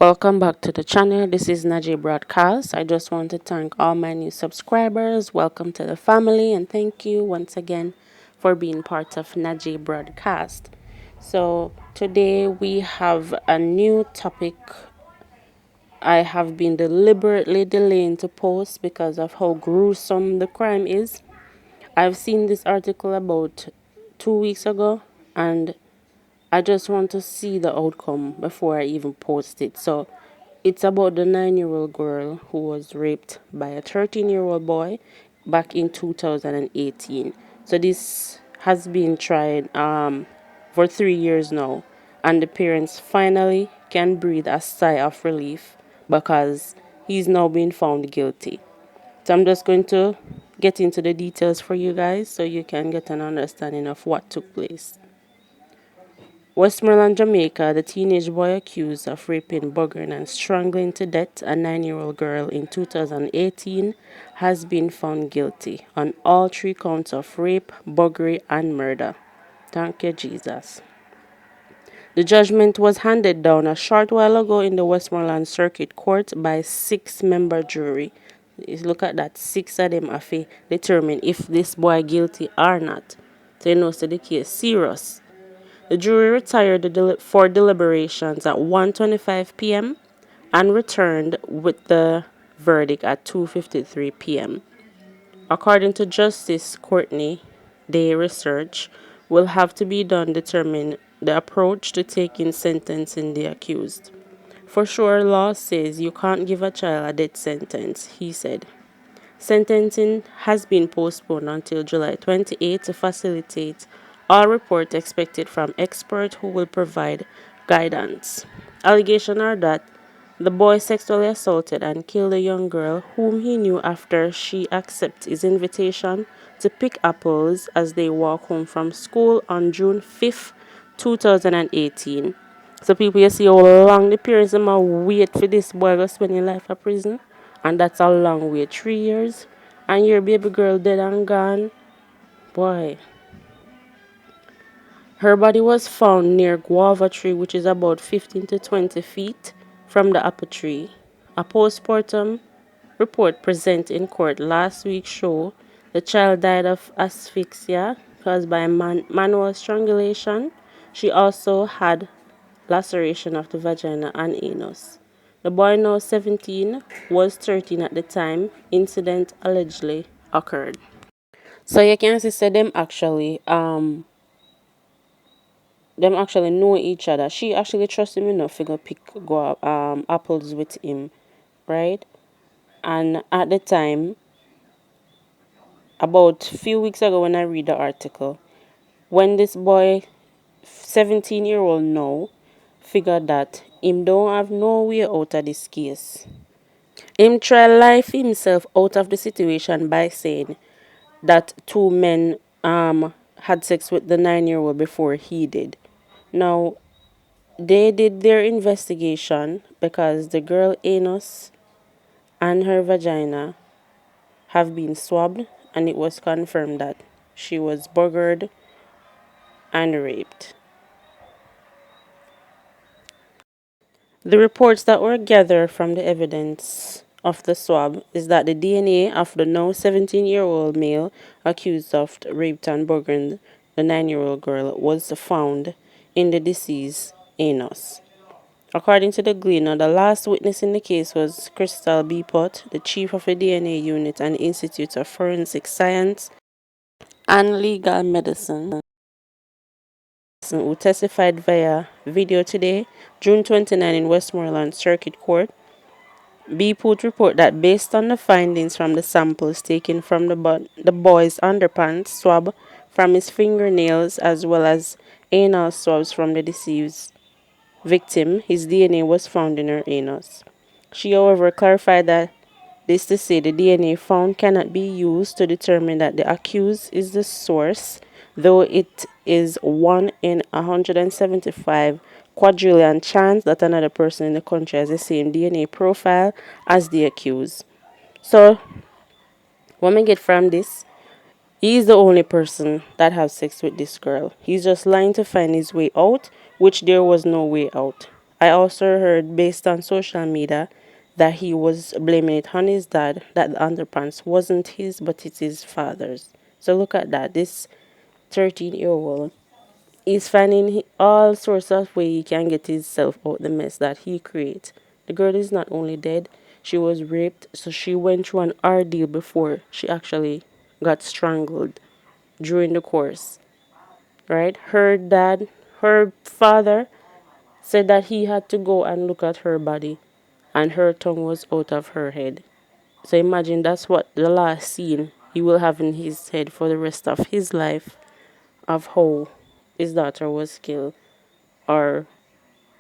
Welcome back to the channel. This is Najee Broadcast. I just want to thank all my new subscribers. Welcome to the family and thank you once again for being part of Najee Broadcast. So today we have a new topic. I have been deliberately delaying to post because of how gruesome the crime is. I've seen this article about 2 weeks ago and I just want to see the outcome before I even post it. So it's about the 9-year-old girl who was raped by a 13-year-old boy back in 2018. So this has been tried for 3 years now, and the parents finally can breathe a sigh of relief because he's now been found guilty. So I'm just going to get into the details for you guys so you can get an understanding of what took place. Westmoreland, Jamaica, the teenage boy accused of raping, buggering, and strangling to death a 9-year-old girl in 2018 has been found guilty on all 3 counts of rape, buggery, and murder. Thank you, Jesus. The judgment was handed down a short while ago in the Westmoreland Circuit Court by a 6-member jury. Look at that, 6 of them have to determine if this boy guilty or not. So you know, so the case serious. The jury retired for deliberations at 1:25 p.m. and returned with the verdict at 2:53 p.m. According to Justice Courtney, Day research will have to be done determine the approach to taking sentencing the accused. For sure, law says you can't give a child a death sentence, he said. Sentencing has been postponed until July 28 to facilitate all reports expected from experts who will provide guidance. Allegations are that the boy sexually assaulted and killed a young girl whom he knew after she accepted his invitation to pick apples as they walked home from school on June 5, 2018. So people, you see how long the parents might wait for this boy to spend his life in prison? And that's a long way, 3 years. And your baby girl dead and gone. Boy. Her body was found near guava tree, which is about 15 to 20 feet from the apple tree. A postmortem report presented in court last week showed the child died of asphyxia caused by manual strangulation. She also had laceration of the vagina and anus. The boy, now 17, was 13 at the time incident allegedly occurred. So you can see them actually know each other. She actually trusts him enough to go apples with him, right? And at the time, about few weeks ago when I read the article, when this boy, 17-year-old now, figured that him don't have no way out of this case. Him try life himself out of the situation by saying that 2 men had sex with the 9-year-old before he did. Now they did their investigation because the girl anus and her vagina have been swabbed and it was confirmed that she was buggered and raped. The reports that were gathered from the evidence of the swab is that the DNA of the now 17-year-old male accused of rape and buggering the 9-year-old girl was found in the deceased's anus. According to the Gleaner, the last witness in the case was Crystal B. Pott, the chief of the DNA unit and Institute of Forensic Science and Legal Medicine, who testified via video today, June 29, in Westmoreland Circuit Court. B. Put report that based on the findings from the samples taken from the boy's underpants, swab from his fingernails, as well as anal swabs from the deceased victim, his DNA was found in her anus. She, however, clarified that this to say the DNA found cannot be used to determine that the accused is the source, though it is 1 in 175 quadrillion chance that another person in the country has the same DNA profile as the accused. So, what we get from this, he is the only person that has sex with this girl. He's just lying to find his way out, which there was no way out. I also heard based on social media that he was blaming it on his dad, that the underpants wasn't his, but it's his father's. So look at that. This 13-year-old is finding all sorts of way he can get himself out the mess that he creates. The girl is not only dead, she was raped, so she went through an ordeal before she actually got strangled during the course. Right? Her father said that he had to go and look at her body and her tongue was out of her head. So imagine that's what the last scene he will have in his head for the rest of his life of how his daughter was killed or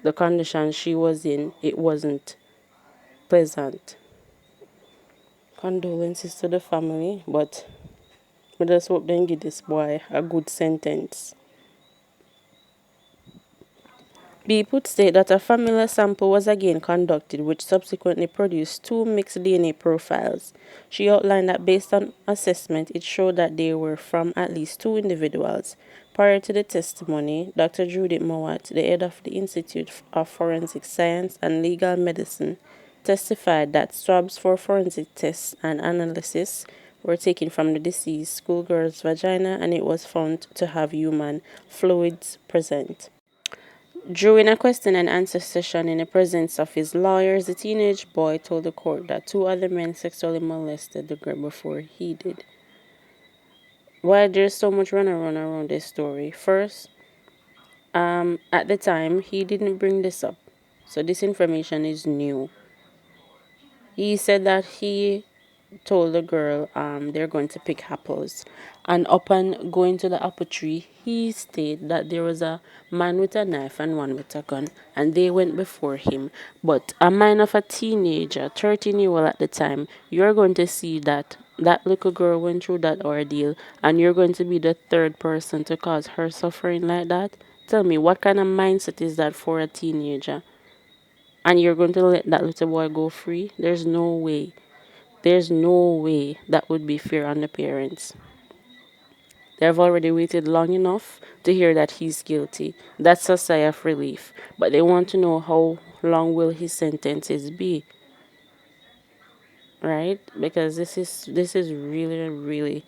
the condition she was in. It wasn't pleasant. Condolences to the family, but we just hope they give this boy a good sentence. B put state that a familiar sample was again conducted, which subsequently produced two mixed DNA profiles. She outlined that based on assessment, it showed that they were from at least two individuals. Prior to the testimony, Dr. Judith Mowat, the head of the Institute of Forensic Science and Legal Medicine, testified that swabs for forensic tests and analysis were taken from the deceased schoolgirl's vagina and it was found to have human fluids present. During a question and answer session in the presence of his lawyers, the teenage boy told the court that two other men sexually molested the girl before he did. Why there's so much runaround around this story? First, at the time, he didn't bring this up. So this information is new. He said that he told the girl they're going to pick apples, and upon going to the apple tree he stated that there was a man with a knife and one with a gun and they went before him. But a mind of a teenager, 13-year-old at the time, you're going to see that that little girl went through that ordeal and you're going to be the third person to cause her suffering like that. Tell me, what kind of mindset is that for a teenager? And you're going to let that little boy go free? There's no way. There's no way that would be fair on the parents. They've already waited long enough to hear that he's guilty. That's a sigh of relief. But they want to know how long will his sentences be. Right? Because this is really, really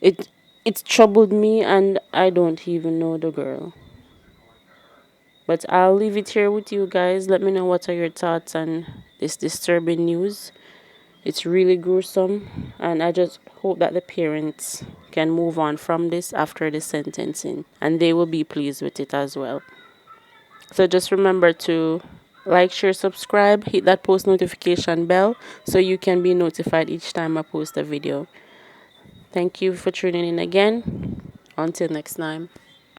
it's troubled me and I don't even know the girl. But I'll leave it here with you guys. Let me know what are your thoughts on this disturbing news. It's really gruesome, and I just hope that the parents can move on from this after the sentencing, and they will be pleased with it as well. So just remember to like, share, subscribe, hit that post notification bell so you can be notified each time I post a video. Thank you for tuning in again. Until next time.